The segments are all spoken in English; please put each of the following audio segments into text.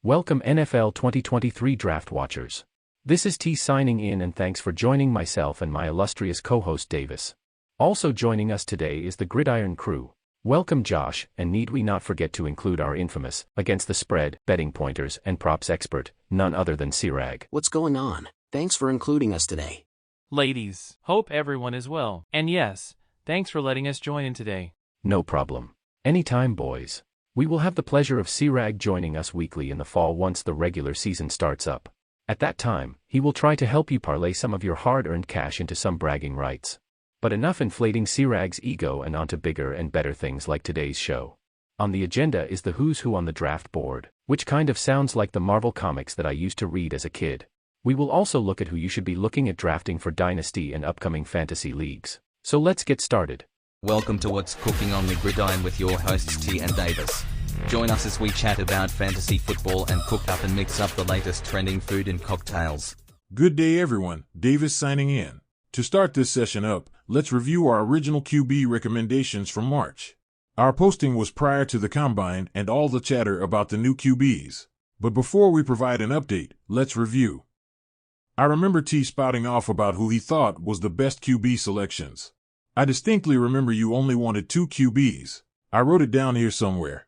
Welcome NFL 2023 Draft Watchers. This is T signing in and thanks for joining myself and my illustrious co-host Davis. Also joining us today is the Gridiron Crew. Welcome Josh, and need we not forget to include our infamous, against the spread, betting pointers and props expert, none other than Sirag. What's going on? Thanks for including us today. Ladies, hope everyone is well. And yes, thanks for letting us join in today. No problem. Anytime boys. We will have the pleasure of Sirag joining us weekly in the fall once the regular season starts up. At that time, he will try to help you parlay some of your hard-earned cash into some bragging rights. But enough inflating Sirag's ego and onto bigger and better things like today's show. On the agenda is the who's who on the draft board, which kind of sounds like the Marvel comics that I used to read as a kid. We will also look at who you should be looking at drafting for Dynasty and upcoming fantasy leagues. So let's get started. Welcome to What's Cooking on the Gridiron with your hosts T and Davis. Join us as we chat about fantasy football and cook up and mix up the latest trending food and cocktails. Good day everyone, Davis signing in. To start this session up, let's review our original QB recommendations from March. Our posting was prior to the combine and all the chatter about the new QBs. But before we provide an update, let's review. I remember T spouting off about who he thought was the best QB selections. I distinctly remember you only wanted 2 QBs. I wrote it down here somewhere.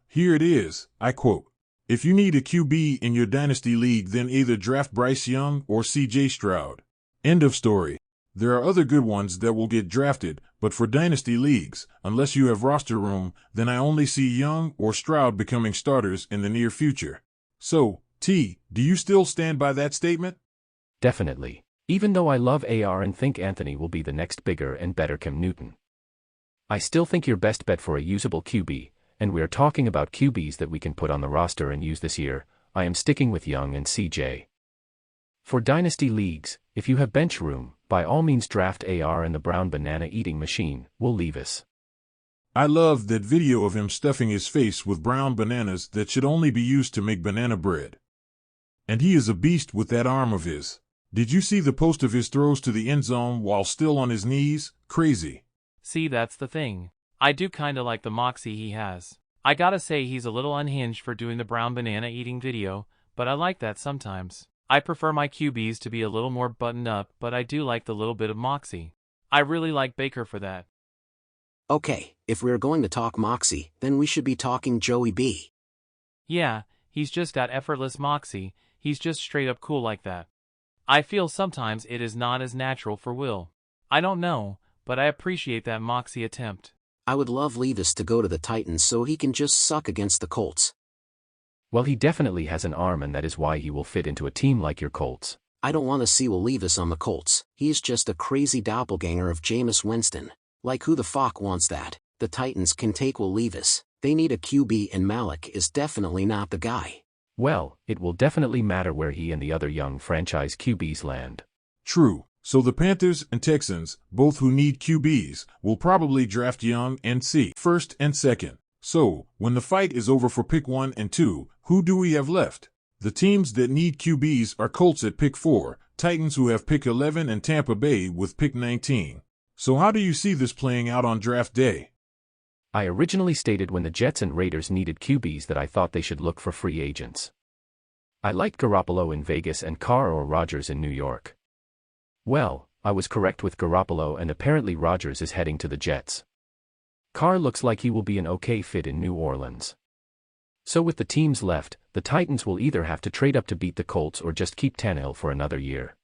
Here it is, I quote. If you need a QB in your Dynasty league, then either draft Bryce Young or CJ Stroud. End of story. There are other good ones that will get drafted, but for Dynasty leagues, unless you have roster room, then I only see Young or Stroud becoming starters in the near future. So, T, do you still stand by that statement? Definitely. Even though I love AR and think Anthony will be the next bigger and better Cam Newton. I still think your best bet for a usable QB, and we are talking about QBs that we can put on the roster and use this year, I am sticking with Young and CJ. For Dynasty leagues, if you have bench room, by all means draft AR and the brown banana eating machine, will leave us. I love that video of him stuffing his face with brown bananas that should only be used to make banana bread. And he is a beast with that arm of his. Did you see the post of his throws to the end zone while still on his knees? Crazy. See, that's the thing. I do kinda like the moxie he has. I gotta say he's a little unhinged for doing the brown banana eating video, but I like that sometimes. I prefer my QBs to be a little more buttoned up, but I do like the little bit of moxie. I really like Baker for that. Okay, if we're going to talk moxie, then we should be talking Joey B. Yeah, he's just got effortless moxie, he's just straight up cool like that. I feel sometimes it is not as natural for Will. I don't know, but I appreciate that moxie attempt. I would love Levis to go to the Titans so he can just suck against the Colts. Well, he definitely has an arm and that is why he will fit into a team like your Colts. I don't want to see Will Levis on the Colts. He's just a crazy doppelganger of Jameis Winston. Like who the fuck wants that? The Titans can take Will Levis. They need a QB and Malik is definitely not the guy. Well, it will definitely matter where he and the other young franchise QBs land. True. So the Panthers and Texans, both who need QBs, will probably draft Young and C first and second. So, when the fight is over for pick 1 and 2, who do we have left? The teams that need QBs are Colts at pick 4, Titans who have pick 11 and Tampa Bay with pick 19. So how do you see this playing out on draft day? I originally stated when the Jets and Raiders needed QBs that I thought they should look for free agents. I liked Garoppolo in Vegas and Carr or Rodgers in New York. Well, I was correct with Garoppolo and apparently Rodgers is heading to the Jets. Carr looks like he will be an okay fit in New Orleans. So with the teams left, the Titans will either have to trade up to beat the Colts or just keep Tannehill for another year.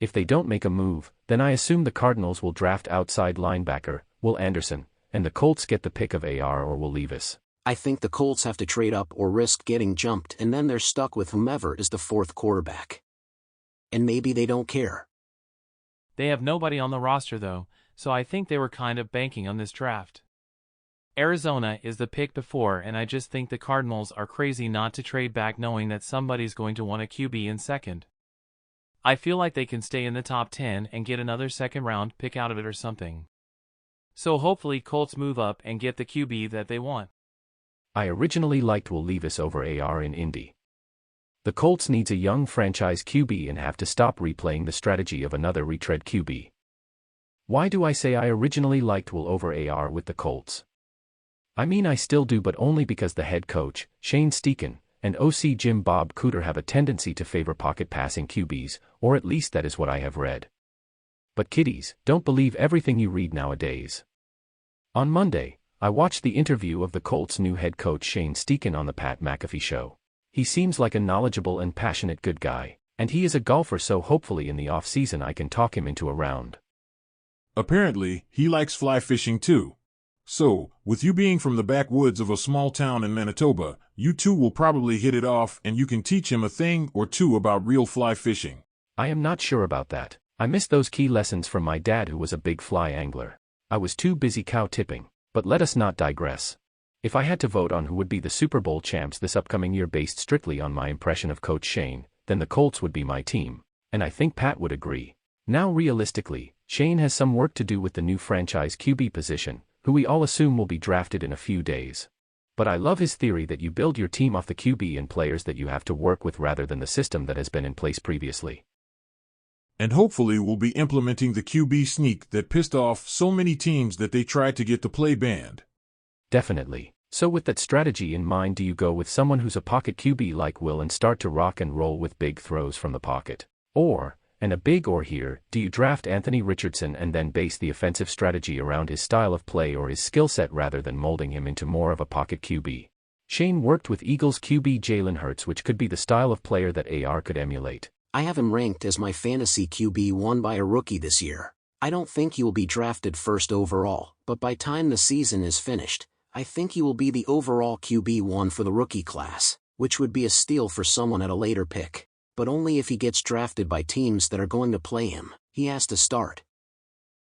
If they don't make a move, then I assume the Cardinals will draft outside linebacker, Will Anderson, and the Colts get the pick of AR or Will Levis. I think the Colts have to trade up or risk getting jumped and then they're stuck with whomever is the 4th quarterback. And maybe they don't care. They have nobody on the roster though, so I think they were kind of banking on this draft. Arizona is the pick before and I just think the Cardinals are crazy not to trade back knowing that somebody's going to want a QB in second. I feel like they can stay in the top 10 and get another second round pick out of it or something. So hopefully Colts move up and get the QB that they want. I originally liked Will Levis over AR in Indy. The Colts needs a young franchise QB and have to stop replaying the strategy of another retread QB. Why do I say I originally liked Will over AR with the Colts? I mean, I still do, but only because the head coach, Shane Steichen, and OC Jim Bob Cooter have a tendency to favor pocket passing QBs, or at least that is what I have read. But kiddies, don't believe everything you read nowadays. On Monday, I watched the interview of the Colts' new head coach Shane Steichen on the Pat McAfee show. He seems like a knowledgeable and passionate good guy, and he is a golfer, so hopefully in the off-season I can talk him into a round. Apparently, he likes fly fishing too. So, with you being from the backwoods of a small town in Manitoba, you two will probably hit it off and you can teach him a thing or two about real fly fishing. I am not sure about that. I missed those key lessons from my dad, who was a big fly angler. I was too busy cow tipping, but let us not digress. If I had to vote on who would be the Super Bowl champs this upcoming year based strictly on my impression of Coach Shane, then the Colts would be my team, and I think Pat would agree. Now realistically, Shane has some work to do with the new franchise QB position, who we all assume will be drafted in a few days. But I love his theory that you build your team off the QB and players that you have to work with rather than the system that has been in place previously. And hopefully we'll be implementing the QB sneak that pissed off so many teams that they tried to get the play banned. Definitely. So with that strategy in mind, do you go with someone who's a pocket QB like Will and start to rock and roll with big throws from the pocket? Or, and a big or here, do you draft Anthony Richardson and then base the offensive strategy around his style of play or his skill set rather than molding him into more of a pocket QB? Shane worked with Eagles QB Jalen Hurts, which could be the style of player that AR could emulate. I have him ranked as my fantasy QB1 by a rookie this year. I don't think he will be drafted first overall, but by time the season is finished, I think he will be the overall QB1 for the rookie class, which would be a steal for someone at a later pick. But only if he gets drafted by teams that are going to play him. He has to start.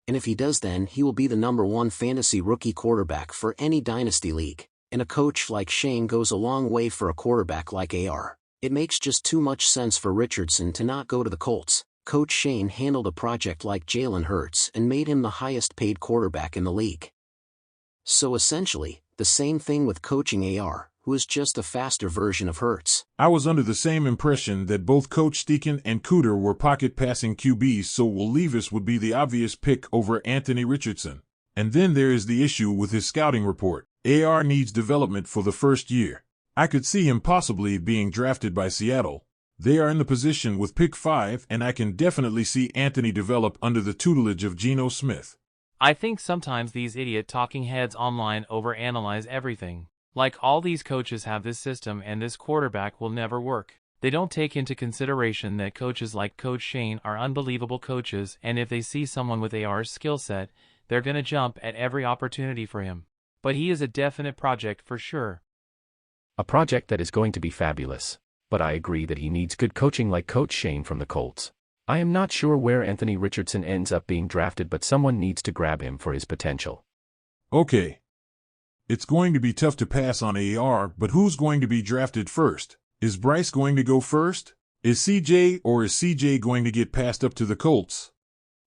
And if he does, then he will be the #1 fantasy rookie quarterback for any Dynasty league. And a coach like Shane goes a long way for a quarterback like AR. It makes just too much sense for Richardson to not go to the Colts. Coach Shane handled a project like Jalen Hurts and made him the highest paid quarterback in the league. So essentially, the same thing with coaching AR, who is just a faster version of Hurts. I was under the same impression that both Coach Steichen and Cooter were pocket passing QBs, so Will Levis would be the obvious pick over Anthony Richardson. And then there is the issue with his scouting report. AR needs development for the first year. I could see him possibly being drafted by Seattle. They are in the position with pick 5, and I can definitely see Anthony develop under the tutelage of Geno Smith. I think sometimes these idiot talking heads online overanalyze everything. Like all these coaches have this system and this quarterback will never work. They don't take into consideration that coaches like Coach Shane are unbelievable coaches, and if they see someone with AR's skill set, they're gonna jump at every opportunity for him. But he is a definite project for sure. A project that is going to be fabulous. But I agree that he needs good coaching like Coach Shane from the Colts. I am not sure where Anthony Richardson ends up being drafted, but someone needs to grab him for his potential. Okay. It's going to be tough to pass on AR, but who's going to be drafted first? Is Bryce going to go first? Is CJ going to get passed up to the Colts?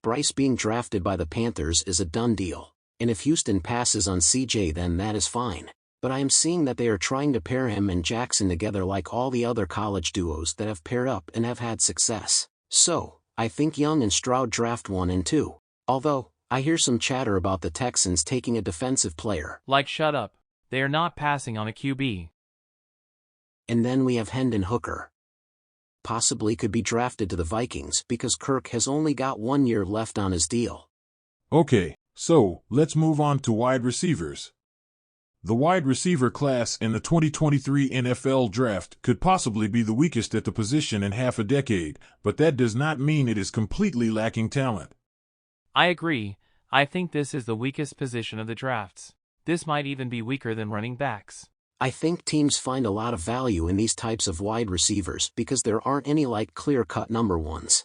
Bryce being drafted by the Panthers is a done deal, and if Houston passes on CJ, then that is fine. But I am seeing that they are trying to pair him and Jackson together like all the other college duos that have paired up and have had success. So, I think Young and Stroud draft 1 and 2. Although, I hear some chatter about the Texans taking a defensive player. Like, shut up. They are not passing on a QB. And then we have Hendon Hooker. Possibly could be drafted to the Vikings because Kirk has only got 1 year left on his deal. Okay, so, let's move on to wide receivers. The wide receiver class in the 2023 NFL Draft could possibly be the weakest at the position in half a decade, but that does not mean it is completely lacking talent. I agree. I think this is the weakest position of the drafts. This might even be weaker than running backs. I think teams find a lot of value in these types of wide receivers because there aren't any like clear-cut #1s.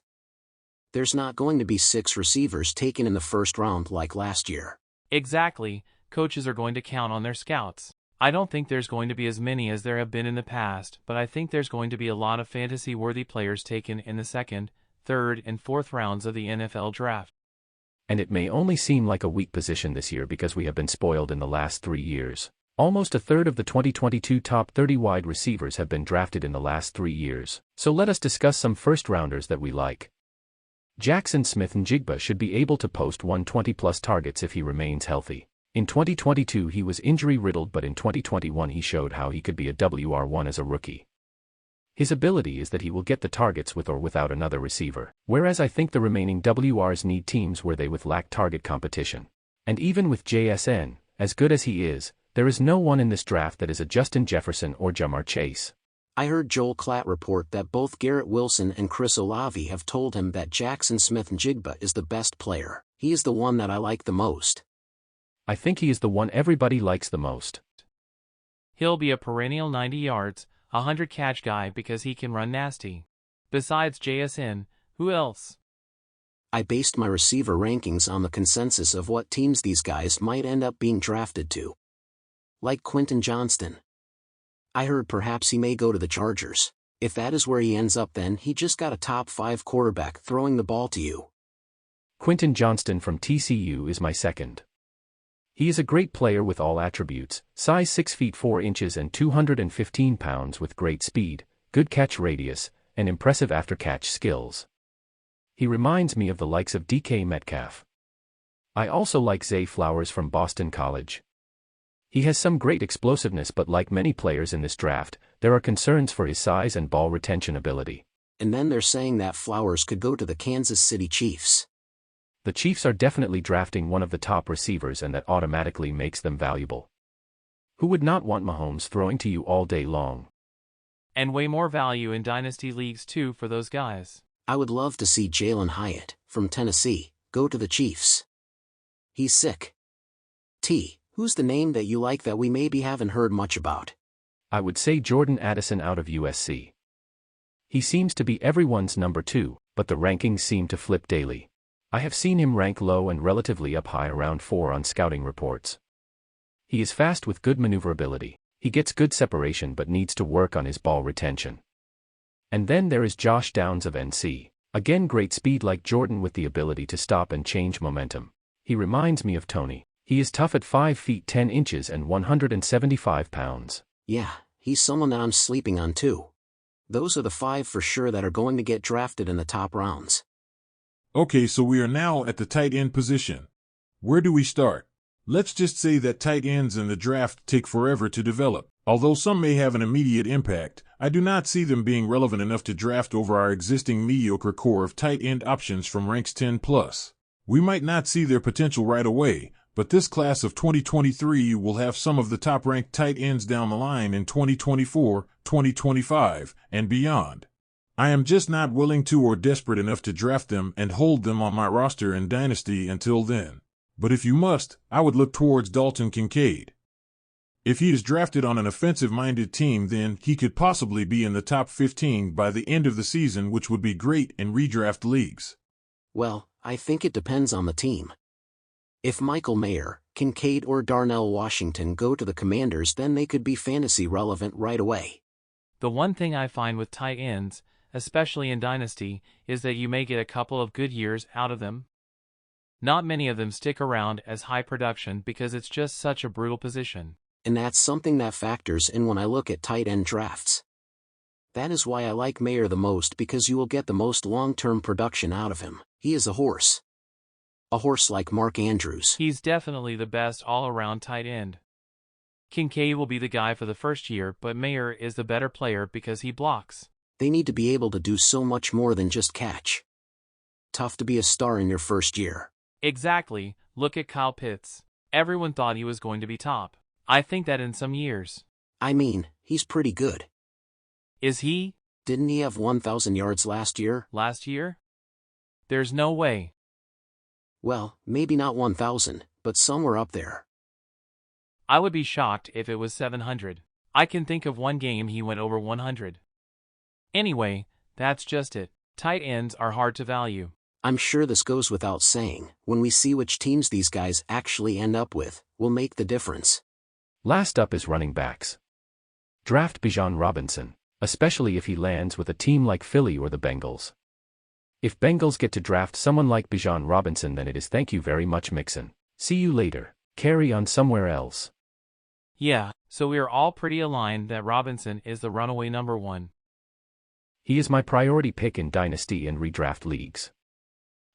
There's not going to be 6 receivers taken in the first round like last year. Exactly. Coaches are going to count on their scouts. I don't think there's going to be as many as there have been in the past, but I think there's going to be a lot of fantasy-worthy players taken in the 2nd, 3rd, and 4th rounds of the NFL Draft. And it may only seem like a weak position this year because we have been spoiled in the last 3 years. Almost a third of the 2022 top 30 wide receivers have been drafted in the last 3 years. So let us discuss some first-rounders that we like. Jackson Smith-Njigba should be able to post 120-plus targets if he remains healthy. In 2022 he was injury-riddled, but in 2021 he showed how he could be a WR1 as a rookie. His ability is that he will get the targets with or without another receiver, whereas I think the remaining WRs need teams where they lack target competition. And even with JSN, as good as he is, there is no one in this draft that is a Justin Jefferson or Jamar Chase. I heard Joel Klatt report that both Garrett Wilson and Chris Olave have told him that Jackson Smith-Njigba is the best player. He is the one that I like the most. I think he is the one everybody likes the most. He'll be a perennial 90 yards, 100 catch guy because he can run nasty. Besides JSN, who else? I based my receiver rankings on the consensus of what teams these guys might end up being drafted to. Like Quentin Johnston. I heard perhaps he may go to the Chargers. If that is where he ends up, then he just got a top 5 quarterback throwing the ball to you. Quentin Johnston from TCU is my second. He is a great player with all attributes, size 6 feet 4 inches and 215 pounds with great speed, good catch radius, and impressive after-catch skills. He reminds me of the likes of DK Metcalf. I also like Zay Flowers from Boston College. He has some great explosiveness, but like many players in this draft, there are concerns for his size and ball retention ability. And then they're saying that Flowers could go to the Kansas City Chiefs. The Chiefs are definitely drafting one of the top receivers, and that automatically makes them valuable. Who would not want Mahomes throwing to you all day long? And way more value in Dynasty leagues too for those guys. I would love to see Jalen Hyatt, from Tennessee, go to the Chiefs. He's sick. T, who's the name that you like that we maybe haven't heard much about? I would say Jordan Addison out of USC. He seems to be everyone's number 2, but the rankings seem to flip daily. I have seen him rank low and relatively up high around 4 on scouting reports. He is fast with good maneuverability. He gets good separation but needs to work on his ball retention. And then there is Josh Downs of NC. Again, great speed like Jordan with the ability to stop and change momentum. He reminds me of Tony. He is tough at 5 feet 10 inches and 175 pounds. Yeah, he's someone that I'm sleeping on too. Those are the 5 for sure that are going to get drafted in the top rounds. Okay, so we are now at the tight end position. Where do we start? Let's just say that tight ends in the draft take forever to develop. Although some may have an immediate impact, I do not see them being relevant enough to draft over our existing mediocre core of tight end options from ranks 10 plus. We might not see their potential right away, but this class of 2023 will have some of the top-ranked tight ends down the line in 2024, 2025, and beyond. I am just not willing to or desperate enough to draft them and hold them on my roster in Dynasty until then. But if you must, I would look towards Dalton Kincaid. If he is drafted on an offensive-minded team, then he could possibly be in the top 15 by the end of the season, which would be great in redraft leagues. Well, I think it depends on the team. If Michael Mayer, Kincaid or Darnell Washington go to the Commanders, then they could be fantasy relevant right away. The one thing I find with tight ends, especially in Dynasty, is that you may get a couple of good years out of them. Not many of them stick around as high production because it's just such a brutal position. And that's something that factors in when I look at tight end drafts. That is why I like Mayer the most, because you will get the most long-term production out of him. He is a horse. A horse like Mark Andrews. He's definitely the best all-around tight end. Kincaid will be the guy for the first year, but Mayer is the better player because he blocks. They need to be able to do so much more than just catch. Tough to be a star in your first year. Exactly, look at Kyle Pitts. Everyone thought he was going to be top. I think that in some years. I mean, he's pretty good. Is he? Didn't he have 1,000 yards last year? Last year? There's no way. Well, maybe not 1,000, but somewhere up there. I would be shocked if it was 700. I can think of one game he went over 100. Anyway, that's just it. Tight ends are hard to value. I'm sure this goes without saying. When we see which teams these guys actually end up with, will make the difference. Last up is running backs. Draft Bijan Robinson, especially if he lands with a team like Philly or the Bengals. If Bengals get to draft someone like Bijan Robinson, then it is thank you very much, Mixon. See you later. Carry on somewhere else. Yeah, so we are all pretty aligned that Robinson is the runaway number 1. He is my priority pick in Dynasty and redraft leagues.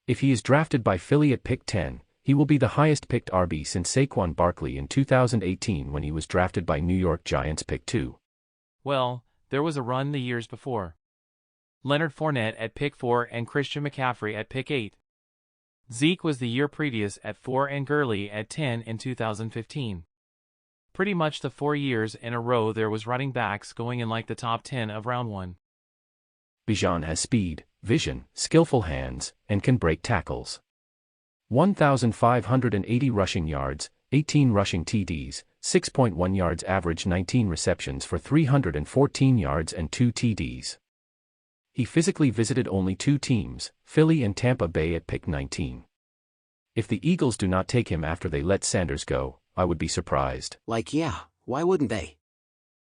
If he is drafted by Philly at pick 10, He will be the highest picked RB since Saquon Barkley in 2018 when he was drafted by New York Giants pick 2. Well, there was a run the years before. Leonard Fournette at pick 4 and Christian McCaffrey at pick 8. Zeke was the year previous at 4 and Gurley at 10 in 2015. Pretty much the 4 years in a row there was running backs going in like the top 10 of round 1. Bijan has speed, vision, skillful hands, and can break tackles. 1,580 rushing yards, 18 rushing TDs, 6.1 yards average, 19 receptions for 314 yards and 2 TDs. He physically visited only 2 teams, Philly and Tampa Bay at pick 19. If the Eagles do not take him after they let Sanders go, I would be surprised. Yeah, why wouldn't they?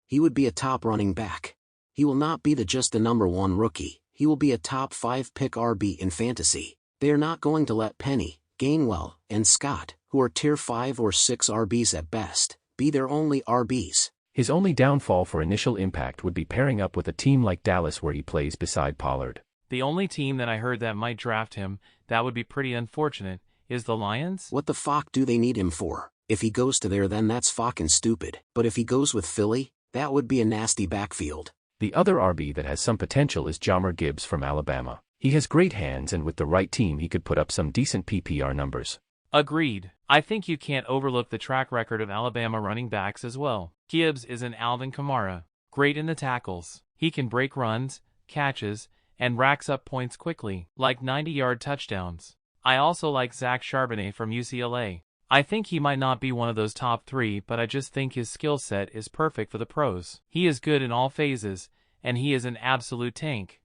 He would be a top running back. He will not be just the number 1 rookie, he will be a top 5 pick RB in fantasy. They are not going to let Penny, Gainwell, and Scott, who are tier 5 or 6 RBs at best, be their only RBs. His only downfall for initial impact would be pairing up with a team like Dallas where he plays beside Pollard. The only team that I heard that might draft him, that would be pretty unfortunate, is the Lions? What the fuck do they need him for? If he goes to there, then that's fucking stupid. But if he goes with Philly, that would be a nasty backfield. The other RB that has some potential is Jahmyr Gibbs from Alabama. He has great hands and with the right team he could put up some decent PPR numbers. Agreed. I think you can't overlook the track record of Alabama running backs as well. Gibbs is an Alvin Kamara. Great in the tackles. He can break runs, catches, and racks up points quickly, like 90-yard touchdowns. I also like Zach Charbonnet from UCLA. I think he might not be one of those top 3, but I just think his skill set is perfect for the pros. He is good in all phases, and he is an absolute tank.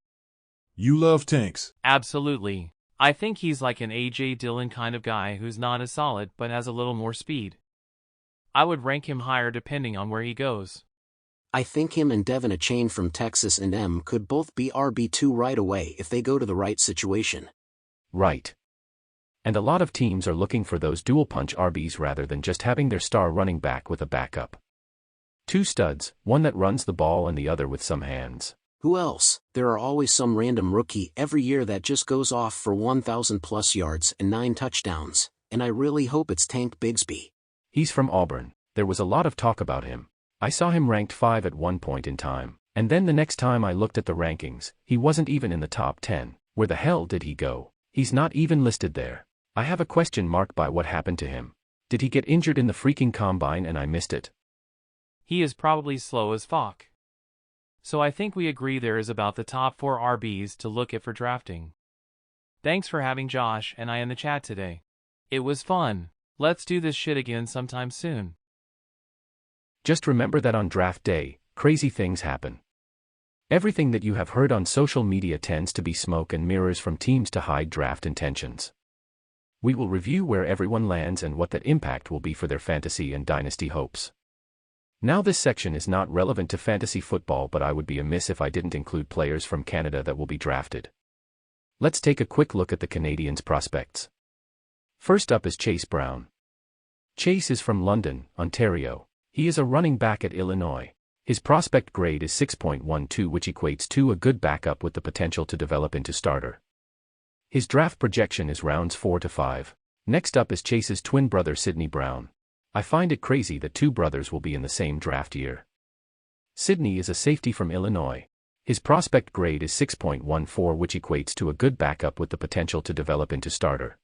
You love tanks. Absolutely. I think he's like an A.J. Dillon kind of guy who's not as solid but has a little more speed. I would rank him higher depending on where he goes. I think him and Devin Achane from Texas A&M could both be RB2 right away if they go to the right situation. Right. And a lot of teams are looking for those dual-punch RBs rather than just having their star running back with a backup. 2 studs, one that runs the ball and the other with some hands. Who else? There are always some random rookie every year that just goes off for 1,000+ yards and 9 touchdowns, and I really hope it's Tank Bigsby. He's from Auburn. There was a lot of talk about him. I saw him ranked 5 at one point in time, and then the next time I looked at the rankings, he wasn't even in the top 10. Where the hell did he go? He's not even listed there. I have a question mark by what happened to him. Did he get injured in the freaking combine and I missed it? He is probably slow as fuck. So I think we agree there is about the top 4 RBs to look at for drafting. Thanks for having Josh and I in the chat today. It was fun. Let's do this shit again sometime soon. Just remember that on draft day, crazy things happen. Everything that you have heard on social media tends to be smoke and mirrors from teams to hide draft intentions. We will review where everyone lands and what that impact will be for their fantasy and dynasty hopes. Now this section is not relevant to fantasy football, but I would be amiss if I didn't include players from Canada that will be drafted. Let's take a quick look at the Canadians' prospects. First up is Chase Brown. Chase is from London, Ontario. He is a running back at Illinois. His prospect grade is 6.12, which equates to a good backup with the potential to develop into starter. His draft projection is rounds 4 to 5. Next up is Chase's twin brother Sidney Brown. I find it crazy that 2 brothers will be in the same draft year. Sidney is a safety from Illinois. His prospect grade is 6.14, which equates to a good backup with the potential to develop into starter.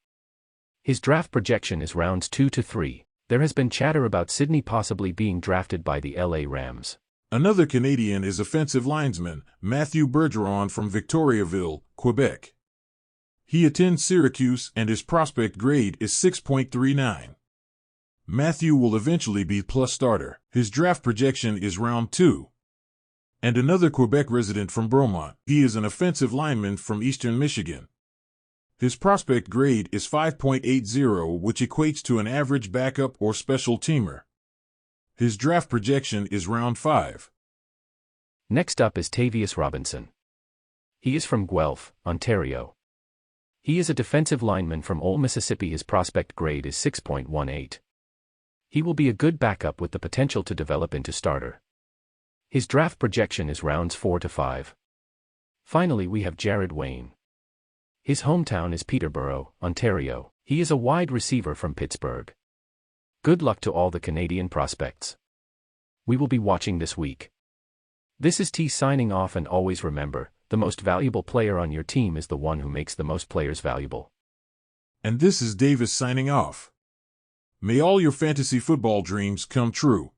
His draft projection is rounds 2 to 3. There has been chatter about Sidney possibly being drafted by the LA Rams. Another Canadian is offensive lineman Matthew Bergeron from Victoriaville, Quebec. He attends Syracuse and his prospect grade is 6.39. Matthew will eventually be plus starter. His draft projection is round 2. And another Quebec resident from Bromont. He is an offensive lineman from Eastern Michigan. His prospect grade is 5.80, which equates to an average backup or special teamer. His draft projection is round 5. Next up is Tavius Robinson. He is from Guelph, Ontario. He is a defensive lineman from Ole Mississippi. His prospect grade is 6.18. He will be a good backup with the potential to develop into starter. His draft projection is rounds 4 to 5. Finally, we have Jared Wayne. His hometown is Peterborough, Ontario. He is a wide receiver from Pittsburgh. Good luck to all the Canadian prospects we will be watching this week. This is T signing off, and always remember, the most valuable player on your team is the one who makes the most players valuable. And this is Davis signing off. May all your fantasy football dreams come true.